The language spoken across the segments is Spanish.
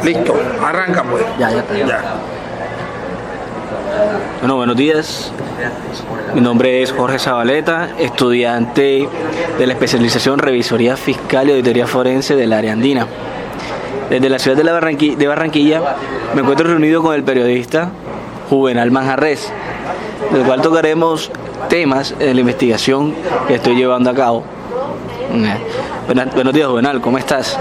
Listo, arranca pues. Ya está. Ya. Bueno, buenos días. Mi nombre es Jorge Zabaleta, estudiante de la especialización Revisoría Fiscal y Auditoría Forense del área andina. Desde la ciudad de Barranquilla me encuentro reunido con el periodista Juvenal Manjarres, del cual tocaremos temas de la investigación que estoy llevando a cabo. Buenos días, Juvenal, ¿cómo estás?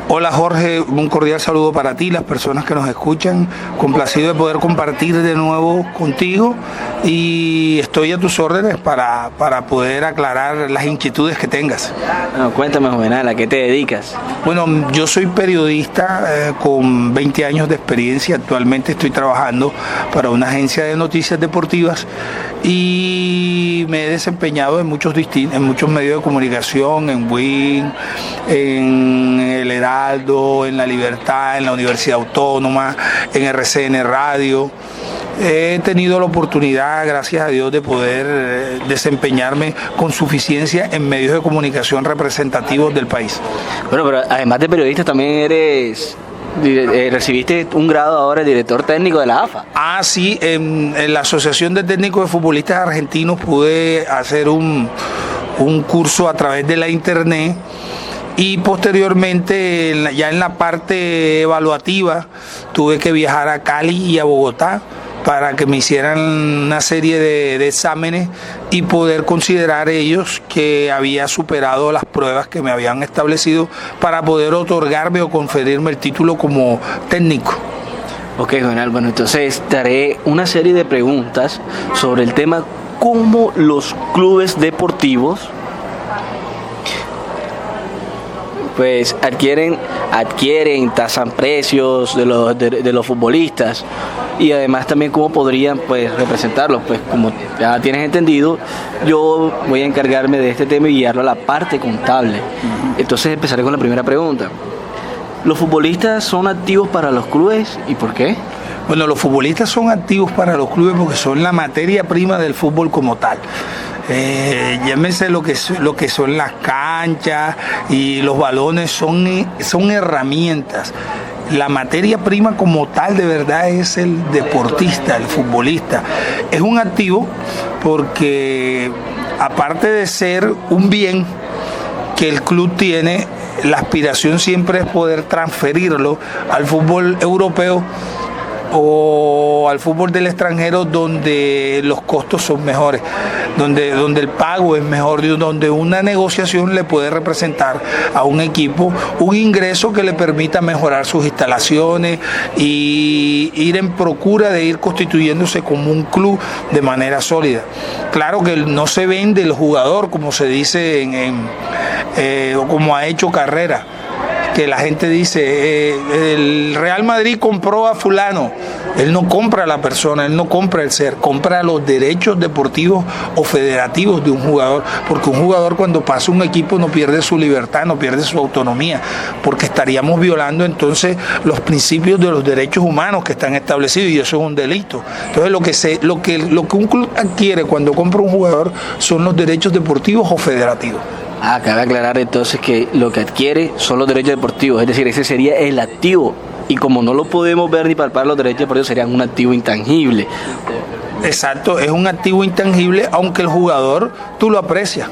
Hola Jorge, un cordial saludo para ti, las personas que nos escuchan, complacido de poder compartir de nuevo contigo y estoy a tus órdenes para poder aclarar las inquietudes que tengas. Bueno, cuéntame, Juvenal, ¿a qué te dedicas? Bueno, yo soy periodista con 20 años de experiencia, actualmente estoy trabajando para una agencia de noticias deportivas y me he desempeñado en muchos medios de comunicación, en WIN, en El Heraldo, en La Libertad, en la Universidad Autónoma, en RCN Radio. He tenido la oportunidad, gracias a Dios, de poder desempeñarme con suficiencia en medios de comunicación representativos del país. Bueno, pero además de periodista también recibiste un grado ahora de director técnico de la AFA. Ah, sí, en la Asociación de Técnicos de Futbolistas Argentinos pude hacer un curso a través de la internet. Y posteriormente, ya en la parte evaluativa, tuve que viajar a Cali y a Bogotá para que me hicieran una serie de exámenes y poder considerar ellos que había superado las pruebas que me habían establecido para poder otorgarme o conferirme el título como técnico. Ok, Juvenal, bueno, entonces te haré una serie de preguntas sobre el tema cómo los clubes deportivos pues adquieren, tasan precios de los futbolistas y además también cómo podrían pues representarlos. Pues como ya tienes entendido, yo voy a encargarme de este tema y guiarlo a la parte contable. Entonces empezaré con la primera pregunta. ¿Los futbolistas son activos para los clubes y por qué? Bueno, los futbolistas son activos para los clubes porque son la materia prima del fútbol como tal. Llámese lo que son las canchas y los balones, son herramientas. La materia prima como tal de verdad es el deportista, el futbolista. Es un activo porque aparte de ser un bien que el club tiene, la aspiración siempre es poder transferirlo al fútbol europeo o al fútbol del extranjero, donde los costos son mejores, donde el pago es mejor, donde una negociación le puede representar a un equipo un ingreso que le permita mejorar sus instalaciones y ir en procura de ir constituyéndose como un club de manera sólida. Claro que no se vende el jugador, como se dice o como ha hecho Carrera, que la gente dice, el Real Madrid compró a fulano. Él no compra a la persona, él no compra el ser, compra los derechos deportivos o federativos de un jugador, porque un jugador cuando pasa un equipo no pierde su libertad, no pierde su autonomía, porque estaríamos violando entonces los principios de los derechos humanos que están establecidos y eso es un delito. Entonces lo que un club adquiere cuando compra un jugador son los derechos deportivos o federativos. Cabe aclarar entonces que lo que adquiere son los derechos deportivos, es decir, ese sería el activo. Y como no lo podemos ver ni palpar, los derechos deportivos serían un activo intangible. Exacto, es un activo intangible, aunque el jugador tú lo aprecias,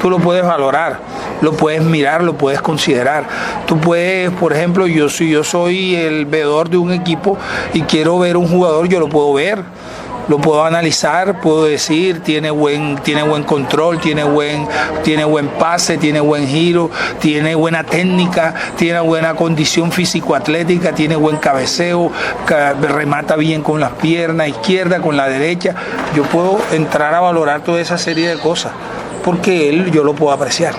tú lo puedes valorar, lo puedes mirar, lo puedes considerar. Tú puedes, por ejemplo, si yo soy el veedor de un equipo y quiero ver un jugador, yo lo puedo ver. Lo puedo analizar, puedo decir, tiene buen control, tiene buen pase, tiene buen giro, tiene buena técnica, tiene buena condición físico-atlética, tiene buen cabeceo, remata bien con las piernas izquierda, con la derecha. Yo puedo entrar a valorar toda esa serie de cosas, porque yo lo puedo apreciar.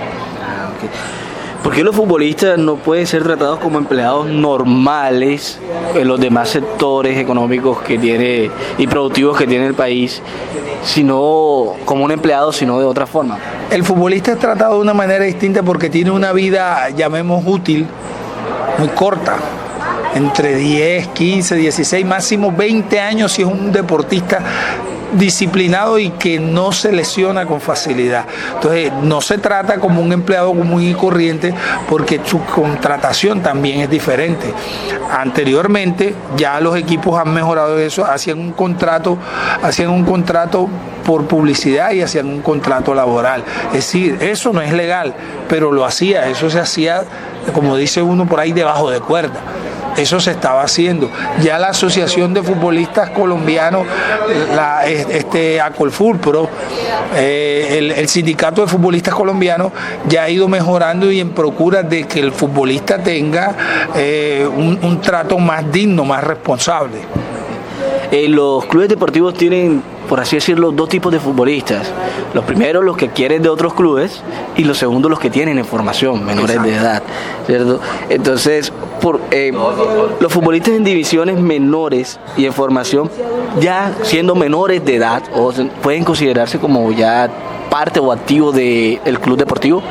¿Por qué los futbolistas no pueden ser tratados como empleados normales en los demás sectores económicos que tiene y productivos que tiene el país, sino como un empleado, sino de otra forma? El futbolista es tratado de una manera distinta porque tiene una vida, llamemos útil, muy corta. Entre 10, 15, 16, máximo 20 años si es un deportista disciplinado y que no se lesiona con facilidad. Entonces, no se trata como un empleado común y corriente porque su contratación también es diferente. Anteriormente, ya los equipos han mejorado eso, hacían un contrato por publicidad y hacían un contrato laboral. Es decir, eso no es legal, pero lo hacía, eso se hacía, como dice uno por ahí, debajo de cuerda. Eso se estaba haciendo. Ya la Asociación de Futbolistas Colombianos, Acolfutpro, el Sindicato de Futbolistas Colombianos, ya ha ido mejorando y en procura de que el futbolista tenga un trato más digno, más responsable. Los clubes deportivos tienen, por así decirlo, dos tipos de futbolistas. Los primeros, los que quieren de otros clubes, y los segundos, los que tienen en formación, menores Exacto. de edad, ¿cierto? Entonces, los futbolistas en divisiones menores y en formación, ya siendo menores de edad, o pueden considerarse como ya parte o activo del club deportivo.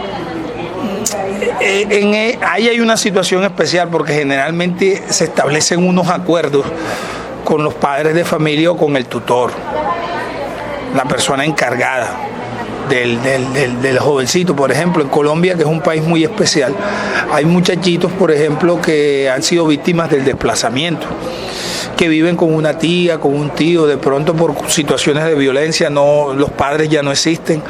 Ahí hay una situación especial porque generalmente se establecen unos acuerdos con los padres de familia o con el tutor, la persona encargada del jovencito. Por ejemplo, en Colombia, que es un país muy especial, hay muchachitos, por ejemplo, que han sido víctimas del desplazamiento, que viven con una tía, con un tío, de pronto por situaciones de violencia, los padres ya no existen,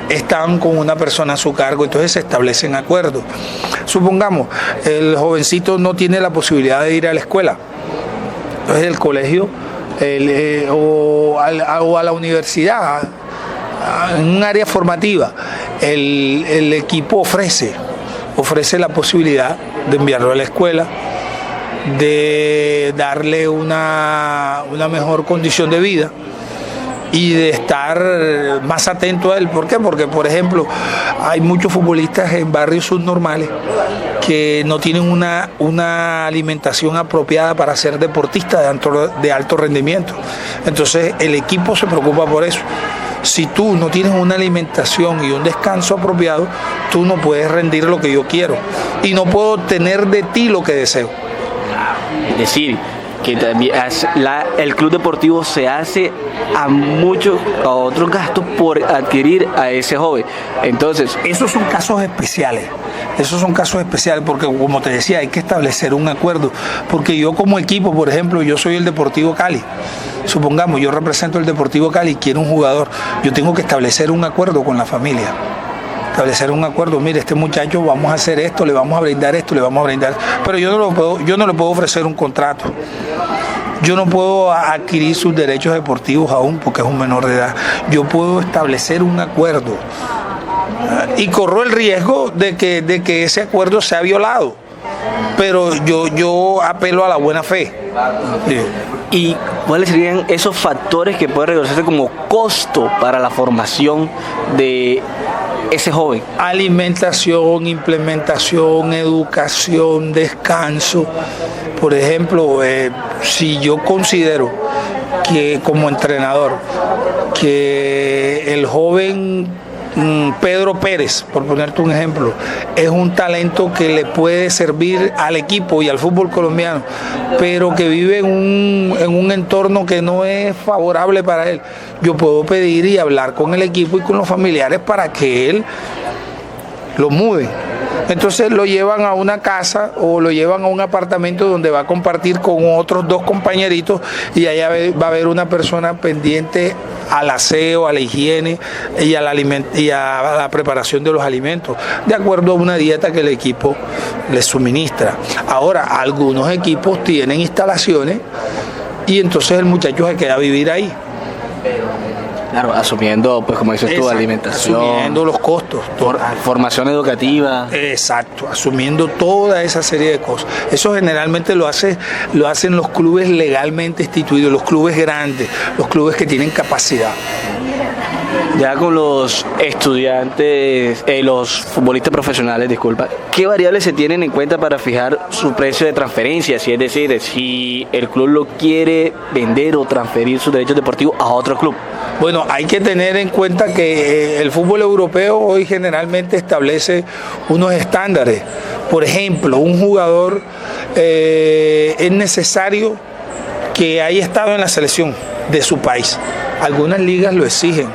están con una persona a su cargo, entonces se establecen acuerdos. Supongamos, el jovencito no tiene la posibilidad de ir a la escuela, entonces el colegio o a la universidad, en un área formativa, el equipo ofrece la posibilidad de enviarlo a la escuela, de darle una mejor condición de vida y de estar más atento a él. ¿Por qué? Porque, por ejemplo, hay muchos futbolistas en barrios subnormales que no tienen una alimentación apropiada para ser deportistas de alto rendimiento. Entonces, el equipo se preocupa por eso. Si tú no tienes una alimentación y un descanso apropiado, tú no puedes rendir lo que yo quiero y no puedo obtener de ti lo que deseo. Es decir, que también el club deportivo se hace a otros gastos por adquirir a ese joven. Entonces, esos son casos especiales. Porque, como te decía, hay que establecer un acuerdo. Porque yo como equipo, por ejemplo, yo soy el Deportivo Cali. Supongamos, yo represento el Deportivo Cali y quiero un jugador. Yo tengo que establecer un acuerdo con la familia. Establecer un acuerdo, mire, este muchacho vamos a hacer esto, le vamos a brindar esto, le vamos a brindar. Pero yo no le puedo ofrecer un contrato. Yo no puedo adquirir sus derechos deportivos aún porque es un menor de edad. Yo puedo establecer un acuerdo y corro el riesgo de que ese acuerdo sea violado. Pero yo apelo a la buena fe. Sí. ¿Y cuáles serían esos factores que pueden reducirse como costo para la formación de ese joven? Alimentación, implementación, educación, descanso. Por ejemplo, si yo considero que como entrenador que el joven Pedro Pérez, por ponerte un ejemplo, es un talento que le puede servir al equipo y al fútbol colombiano, pero que vive en un entorno que no es favorable para él, yo puedo pedir y hablar con el equipo y con los familiares para que él lo mude. Entonces lo llevan a una casa o lo llevan a un apartamento donde va a compartir con otros dos compañeritos y allá va a haber una persona pendiente al aseo, a la higiene y a la preparación de los alimentos, de acuerdo a una dieta que el equipo les suministra. Ahora, algunos equipos tienen instalaciones y entonces el muchacho se queda a vivir ahí. Claro, asumiendo, pues como dices tú, alimentación, asumiendo los costos, formación educativa. Exacto, asumiendo toda esa serie de cosas. Eso generalmente lo hacen los clubes legalmente instituidos, los clubes grandes, los clubes que tienen capacidad. Ya con los estudiantes, los futbolistas profesionales, disculpa, ¿qué variables se tienen en cuenta para fijar su precio de transferencia? Si es decir, si el club lo quiere vender o transferir sus derechos deportivos a otro club. Bueno, hay que tener en cuenta que el fútbol europeo hoy generalmente establece unos estándares. Por ejemplo, un jugador es necesario que haya estado en la selección de su país. Algunas ligas lo exigen,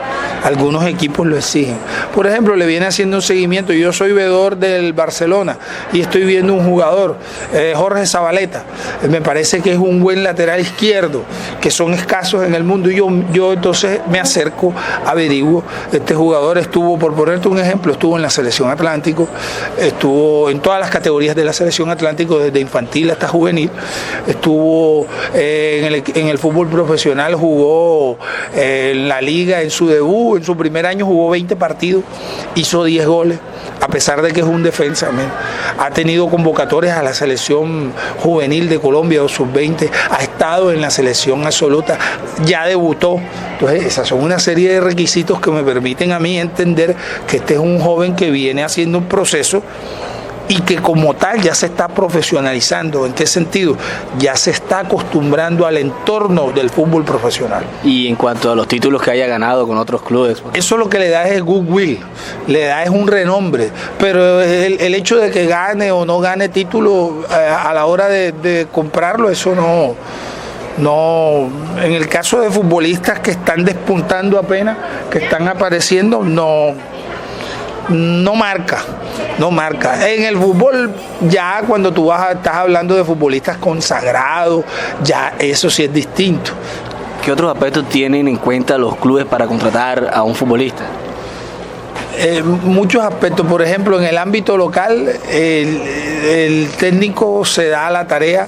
algunos equipos lo exigen. Por ejemplo, le viene haciendo un seguimiento. Yo soy veedor del Barcelona y estoy viendo un jugador, Jorge Zabaleta. Me parece que es un buen lateral izquierdo, que son escasos en el mundo. Y yo entonces me acerco, averiguo. Este jugador estuvo, por ponerte un ejemplo, estuvo en la Selección Atlántico, estuvo en todas las categorías de la Selección Atlántico, desde infantil hasta juvenil. Estuvo en el fútbol profesional, jugó en la liga en su debut. En su primer año jugó 20 partidos, hizo 10 goles, a pesar de que es un defensa. Ha tenido convocatorias a la selección juvenil de Colombia o sub-20, ha estado en la selección absoluta, ya debutó. Entonces, esas son una serie de requisitos que me permiten a mí entender que este es un joven que viene haciendo un proceso y que como tal ya se está profesionalizando. ¿En qué sentido? Ya se está acostumbrando al entorno del fútbol profesional. Y en cuanto a los títulos que haya ganado con otros clubes, eso lo que le da es el goodwill, le da es un renombre, pero el hecho de que gane o no gane título a la hora de comprarlo, eso no, en el caso de futbolistas que están despuntando apenas, que están apareciendo, no marca. En el fútbol, ya cuando tú estás hablando de futbolistas consagrados, ya eso sí es distinto. ¿Qué otros aspectos tienen en cuenta los clubes para contratar a un futbolista? Muchos aspectos. Por ejemplo, en el ámbito local, el técnico se da la tarea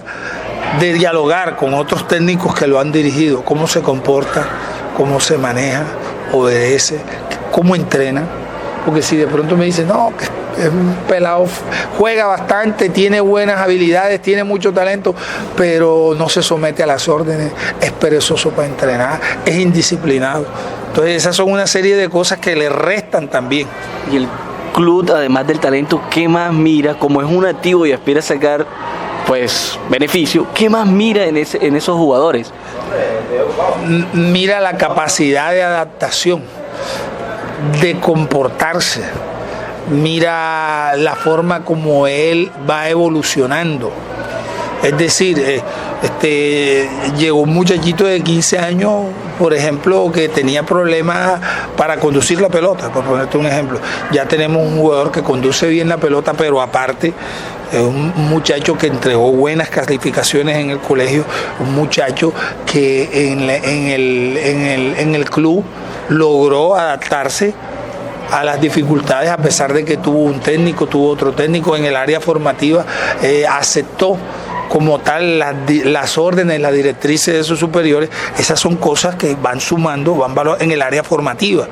de dialogar con otros técnicos que lo han dirigido, cómo se comporta, cómo se maneja, obedece, cómo entrena. Porque si de pronto me dicen, no, que es un pelado, juega bastante, tiene buenas habilidades, tiene mucho talento, pero no se somete a las órdenes, es perezoso para entrenar, es indisciplinado. Entonces esas son una serie de cosas que le restan también. Y el club, además del talento, ¿qué más mira? Como es un activo y aspira a sacar pues beneficio, ¿qué más mira en esos jugadores? Mira la capacidad de adaptación, de comportarse, mira la forma como él va evolucionando. Es decir, llegó un muchachito de 15 años, por ejemplo, que tenía problemas para conducir la pelota, por ponerte un ejemplo. Ya tenemos un jugador que conduce bien la pelota, pero aparte es un muchacho que entregó buenas calificaciones en el colegio, un muchacho que en el club logró adaptarse a las dificultades, a pesar de que tuvo un técnico, tuvo otro técnico en el área formativa, aceptó como tal las órdenes, las directrices de sus superiores. Esas son cosas que van sumando, van valor en el área formativa.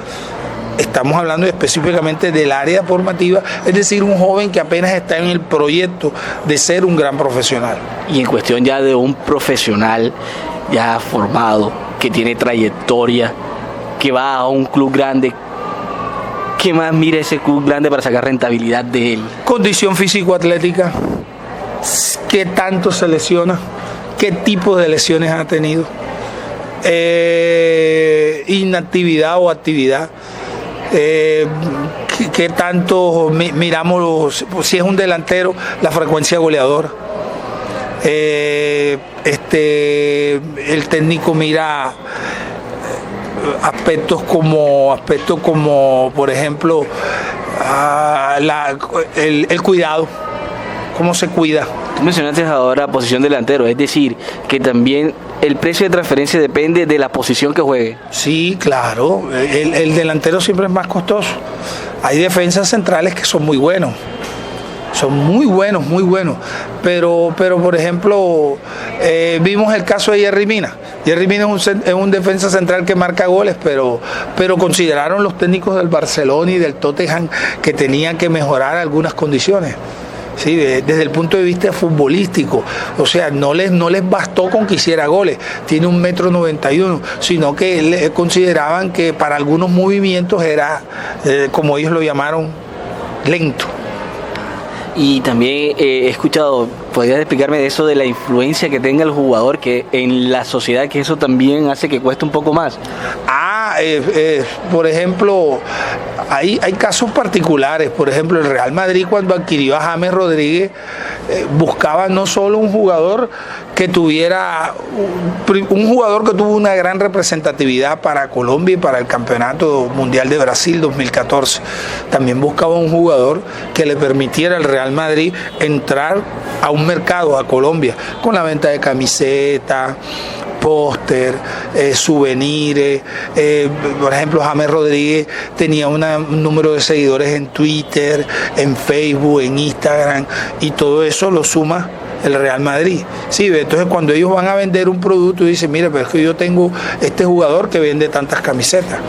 Estamos hablando específicamente del área formativa, es decir, un joven que apenas está en el proyecto de ser un gran profesional. Y en cuestión ya de un profesional ya formado, que tiene trayectoria, que va a un club grande, ¿qué más mira ese club grande para sacar rentabilidad de él? Condición físico-atlética, qué tanto se lesiona, qué tipo de lesiones ha tenido, inactividad o actividad, qué tanto miramos, si es un delantero, la frecuencia goleadora. El técnico mira aspectos como por ejemplo el cuidado, cómo se cuida. Tú mencionaste ahora posición delantero, es decir, que también el precio de transferencia depende de la posición que juegue. Sí, claro, el delantero siempre es más costoso. Hay defensas centrales que son muy buenos. Son muy buenos, pero por ejemplo, vimos el caso de Yerry Mina. Yerry Mina es un defensa central que marca goles, pero consideraron los técnicos del Barcelona y del Tottenham que tenían que mejorar algunas condiciones. Sí, desde el punto de vista futbolístico, o sea, no les bastó con que hiciera goles, tiene 1,91 m, sino que consideraban que para algunos movimientos era, como ellos lo llamaron, lento. Y también he escuchado, ¿podrías explicarme de eso de la influencia que tenga el jugador que en la sociedad, que eso también hace que cueste un poco más? por ejemplo, hay casos particulares. Por ejemplo, el Real Madrid, cuando adquirió a James Rodríguez, buscaba no solo un jugador que tuviera un jugador que tuvo una gran representatividad para Colombia y para el Campeonato Mundial de Brasil 2014. También buscaba un jugador que le permitiera al Real Madrid entrar a un mercado, a Colombia, con la venta de camisetas, póster, souvenirs. Por ejemplo, James Rodríguez tenía un número de seguidores en Twitter, en Facebook, en Instagram, y todo eso lo suma el Real Madrid. Sí, entonces cuando ellos van a vender un producto, dicen, mire, pero es que yo tengo este jugador que vende tantas camisetas.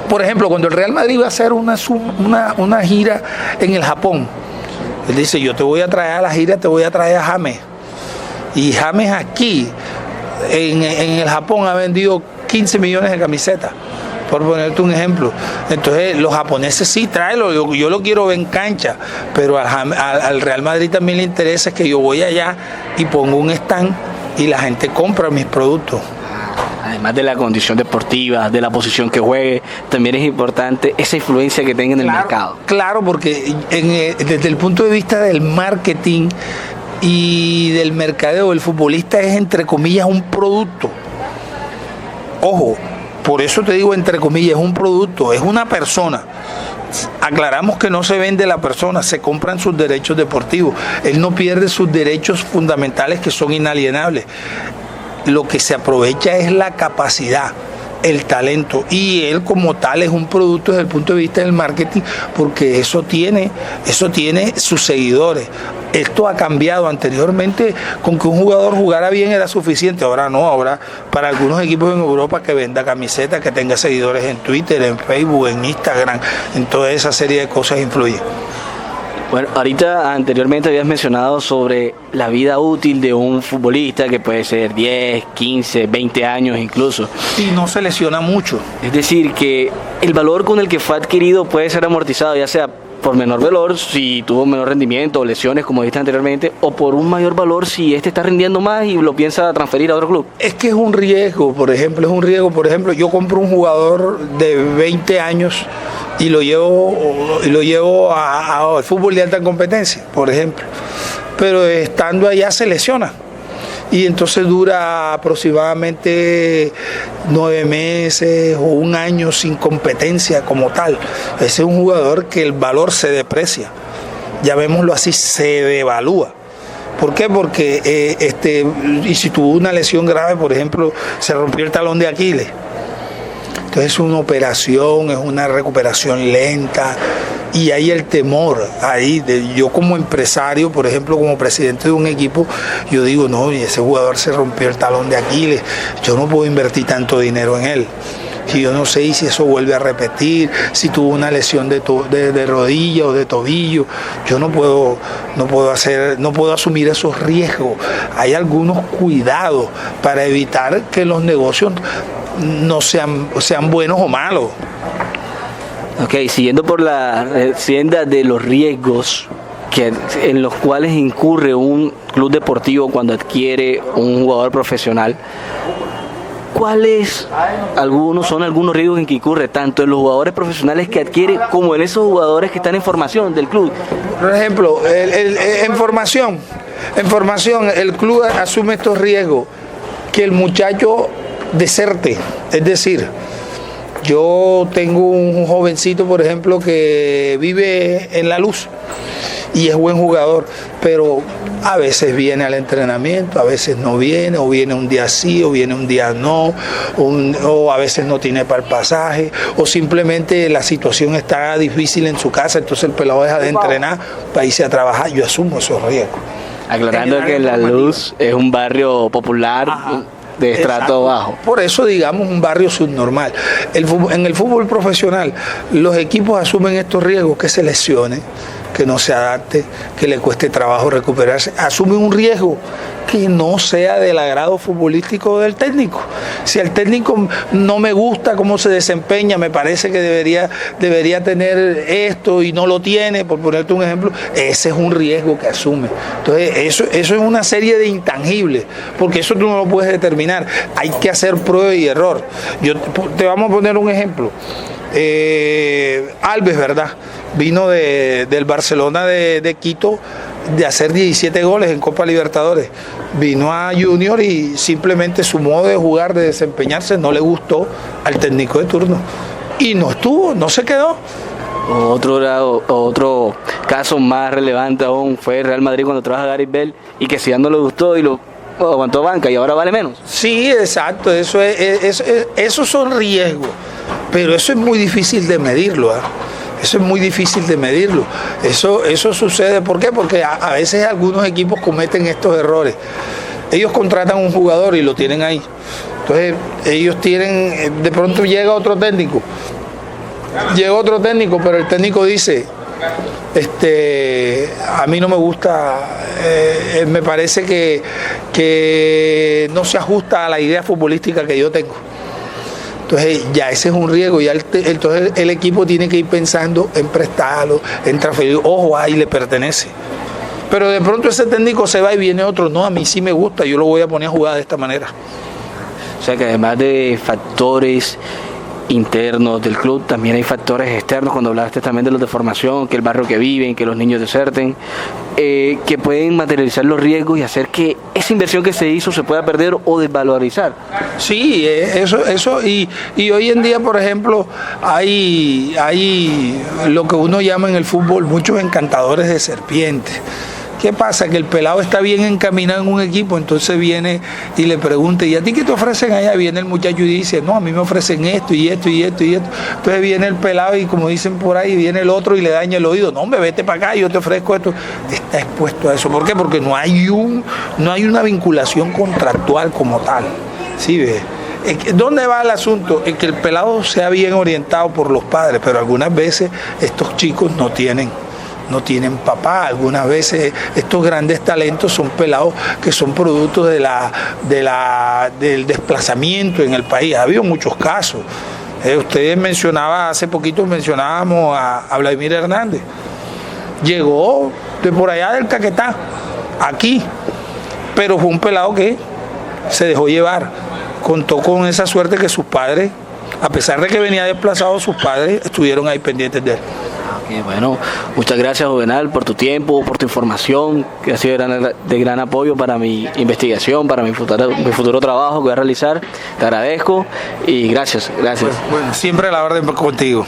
Por ejemplo, cuando el Real Madrid va a hacer una gira en el Japón, él dice, yo te voy a traer a la gira, te voy a traer a James. Y James aquí, en el Japón, ha vendido 15 millones de camisetas, por ponerte un ejemplo. Entonces los japoneses sí, tráelo, yo lo quiero ver en cancha, pero al Real Madrid también le interesa que yo voy allá y pongo un stand y la gente compra mis productos. Además de la condición deportiva, de la posición que juegue, también es importante esa influencia que tenga en el mercado. Claro, porque desde el punto de vista del marketing y del mercadeo, el futbolista es, entre comillas, un producto. Ojo, por eso te digo entre comillas, es un producto, es una persona. Aclaramos que no se vende la persona, se compran sus derechos deportivos. Él no pierde sus derechos fundamentales, que son inalienables. Lo que se aprovecha es la capacidad, el talento, y él como tal es un producto desde el punto de vista del marketing, porque eso tiene sus seguidores. Esto ha cambiado. Anteriormente, con que un jugador jugara bien era suficiente, ahora no. Ahora para algunos equipos en Europa, que venda camisetas, que tenga seguidores en Twitter, en Facebook, en Instagram, en toda esa serie de cosas influye. Bueno, ahorita anteriormente habías mencionado sobre la vida útil de un futbolista, que puede ser 10, 15, 20 años incluso. Y no se lesiona mucho. Es decir, que el valor con el que fue adquirido puede ser amortizado, ya sea por menor valor si tuvo menor rendimiento o lesiones, como dijiste anteriormente, o por un mayor valor si este está rindiendo más y lo piensa transferir a otro club. Es que es un riesgo, por ejemplo, yo compro un jugador de 20 años y lo llevo al fútbol de alta competencia, por ejemplo, pero estando allá se lesiona. Y entonces dura aproximadamente 9 meses o un año sin competencia como tal. Ese es un jugador que el valor se deprecia, llamémoslo así, se devalúa. ¿Por qué? Porque y si tuvo una lesión grave, por ejemplo, se rompió el talón de Aquiles. Entonces es una operación, es una recuperación lenta. Y hay el temor, yo como empresario, por ejemplo, como presidente de un equipo, yo digo, no, y ese jugador se rompió el talón de Aquiles, yo no puedo invertir tanto dinero en él. Y yo no sé si eso vuelve a repetir, si tuvo una lesión de rodilla o de tobillo, yo no puedo asumir esos riesgos. Hay algunos cuidados para evitar que los negocios no sean buenos o malos. Ok, siguiendo por la senda de los riesgos en los cuales incurre un club deportivo cuando adquiere un jugador profesional, ¿cuáles son algunos riesgos en que incurre tanto en los jugadores profesionales que adquiere como en esos jugadores que están en formación del club? Por ejemplo, en formación el club asume estos riesgos, que el muchacho deserte, es decir, yo tengo un jovencito, por ejemplo, que vive en La Luz y es buen jugador, pero a veces viene al entrenamiento, a veces no viene, o viene un día sí, o viene un día no, o a veces no tiene para el pasaje, o simplemente la situación está difícil en su casa, entonces el pelado deja de entrenar para irse a trabajar. Yo asumo esos riesgos. Aclarando que La Luz es un barrio popular. Ajá, de estrato bajo. Por eso, digamos, un barrio subnormal. En el fútbol profesional, los equipos asumen estos riesgos, que se lesione, que no se adapte, que le cueste trabajo recuperarse, asume un riesgo que no sea del agrado futbolístico del técnico. Si al técnico no me gusta cómo se desempeña, me parece que debería tener esto y no lo tiene, por ponerte un ejemplo, ese es un riesgo que asume. Entonces, eso es una serie de intangibles, porque eso tú no lo puedes determinar. Hay que hacer prueba y error. Te vamos a poner un ejemplo. Alves, ¿verdad? Vino del Barcelona de Quito de hacer 17 goles en Copa Libertadores. Vino a Junior y simplemente su modo de jugar, de desempeñarse, no le gustó al técnico de turno. Y no estuvo, no se quedó. Otro caso más relevante aún fue el Real Madrid cuando trabaja Gareth Bale y que si ya no le gustó y lo aguantó banca y ahora vale menos. Sí, exacto, esos son riesgos, pero eso es muy difícil de medirlo, ¿eh? Eso es muy difícil de medirlo. Eso sucede, ¿por qué? Porque a veces algunos equipos cometen estos errores. Ellos contratan un jugador y lo tienen ahí. Entonces, ellos tienen, de pronto llega otro técnico, pero el técnico dice, a mí no me gusta, me parece que no se ajusta a la idea futbolística que yo tengo. Entonces ya ese es un riesgo, entonces el equipo tiene que ir pensando en prestarlo, en transferirlo, ojo, ahí le pertenece. Pero de pronto ese técnico se va y viene otro, no, a mí sí me gusta, yo lo voy a poner a jugar de esta manera. O sea que además de factores internos del club, también hay factores externos, cuando hablaste también de los de formación, que el barrio que viven, que los niños deserten, que pueden materializar los riesgos y hacer que esa inversión que se hizo se pueda perder o desvalorizar. Sí, eso y hoy en día, por ejemplo, hay lo que uno llama en el fútbol muchos encantadores de serpientes. ¿Qué pasa? Que el pelado está bien encaminado en un equipo, entonces viene y le pregunta, ¿y a ti qué te ofrecen allá? Viene el muchacho y dice, no, a mí me ofrecen esto y esto y esto y esto. Entonces viene el pelado y como dicen por ahí, viene el otro y le daña el oído. No, hombre, vete para acá, yo te ofrezco esto. Está expuesto a eso. ¿Por qué? Porque no hay una vinculación contractual como tal. ¿Sí ves? ¿Dónde va el asunto? En que el pelado sea bien orientado por los padres, pero algunas veces estos chicos no tienen papá. Algunas veces estos grandes talentos son pelados que son productos del desplazamiento en el país. Ha habido muchos casos. Ustedes hace poquito mencionábamos a Vladimir Hernández. Llegó de por allá del Caquetá, aquí, pero fue un pelado que se dejó llevar. Contó con esa suerte que sus padres, a pesar de que venía desplazado, sus padres estuvieron ahí pendientes de él. Bueno, muchas gracias, Juvenal, por tu tiempo, por tu información, que ha sido de gran apoyo para mi investigación, para mi futuro trabajo que voy a realizar. Te agradezco y gracias. Bueno, siempre a la orden contigo.